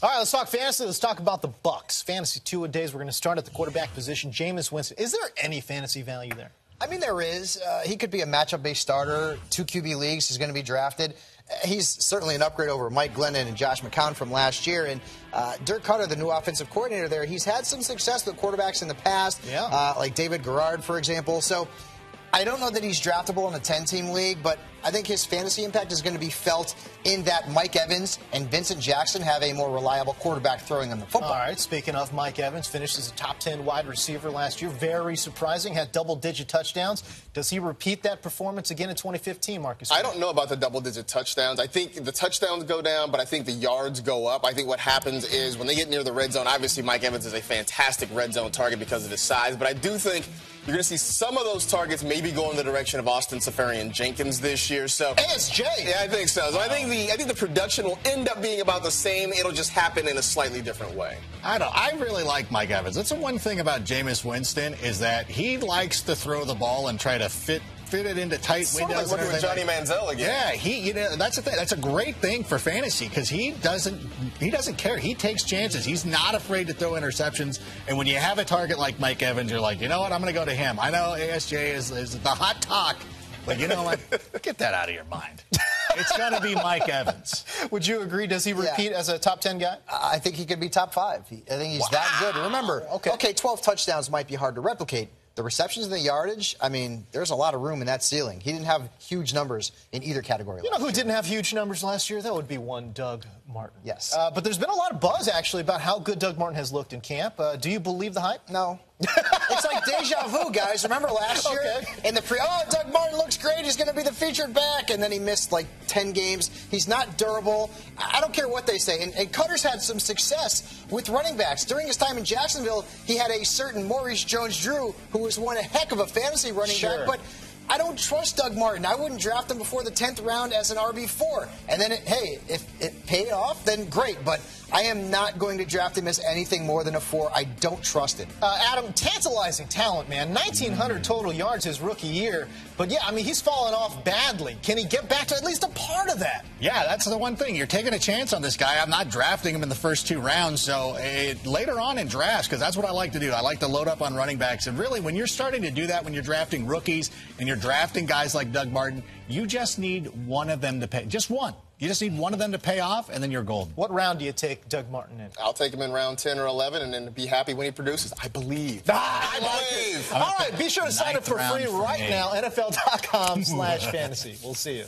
All right, let's talk fantasy. Let's talk about the Bucs. Fantasy two-a-days. We're going to start at the quarterback position. Jameis Winston. Is there any fantasy value there? I mean, there is. He could be a matchup-based starter. 2 QB leagues. He's going to be drafted. He's certainly an upgrade over Mike Glennon and Josh McCown from last year. And Dirk Cutter, the new offensive coordinator there, he's had some success with quarterbacks in the past, like David Garrard, for example. So I don't know that he's draftable in a 10-team league, but I think his fantasy impact is going to be felt in that Mike Evans and Vincent Jackson have a more reliable quarterback throwing them the football. All right, speaking of Mike Evans, finished as a top 10 wide receiver last year. Very surprising, had double-digit touchdowns. Does he repeat that performance again in 2015, Marcus? I don't know about the double-digit touchdowns. I think the touchdowns go down, but I think the yards go up. I think what happens is when they get near the red zone, obviously Mike Evans is a fantastic red zone target because of his size, but I do think you're going to see some of those targets maybe go in the direction of Austin Seferian-Jenkins this year. So ASJ. Yeah, I think so. So I think the production will end up being about the same. It'll just happen in a slightly different way. I really like Mike Evans. That's the one thing about Jameis Winston is that he likes to throw the ball and try to fit it into tight windows. Like working with Johnny Manziel again. Yeah, that's the thing. That's a great thing for fantasy because he doesn't care. He takes chances. He's not afraid to throw interceptions. And when you have a target like Mike Evans, you're like, you know what? I'm going to go to him. I know ASJ is the hot talk, but you know what? Get that out of your mind. It's going to be Mike Evans. Would you agree? Does he repeat as a top 10 guy? I think he could be top 5. I think he's that good. Remember, okay, 12 touchdowns might be hard to replicate. The receptions and the yardage, I mean, there's a lot of room in that ceiling. He didn't have huge numbers in either category. You know who didn't have huge numbers last year? That would be one Doug Martin. Yes. But there's been a lot of buzz, actually, about how good Doug Martin has looked in camp. Do you believe the hype? No. It's like deja vu, guys. Remember last year? In the Doug Martin looks great. He's going to be the featured back. And then he missed like 10 games. He's not durable. I don't care what they say. And Cutter's had some success with running backs. During his time in Jacksonville, he had a certain Maurice Jones-Drew, who was one heck of a fantasy running back. But I don't trust Doug Martin. I wouldn't draft him before the 10th round as an RB4. And then, if it paid off, then great. But I am not going to draft him as anything more than a 4. I don't trust it. Adam, tantalizing talent, man. 1,900 total yards his rookie year. But, yeah, I mean, he's fallen off badly. Can he get back to at least a part of that? Yeah, that's the one thing. You're taking a chance on this guy. I'm not drafting him in the first 2 rounds. So later on in drafts, because that's what I like to do. I like to load up on running backs. And really, when you're starting to do that, when you're drafting rookies and you're drafting guys like Doug Martin, you just need one of them to pay. Just one. You just need one of them to pay off, and then you're golden. What round do you take Doug Martin in? I'll take him in round 10 or 11 and then be happy when he produces. I believe. I believe. All right, be sure to sign up for free right now, NFL.com/fantasy. We'll see you.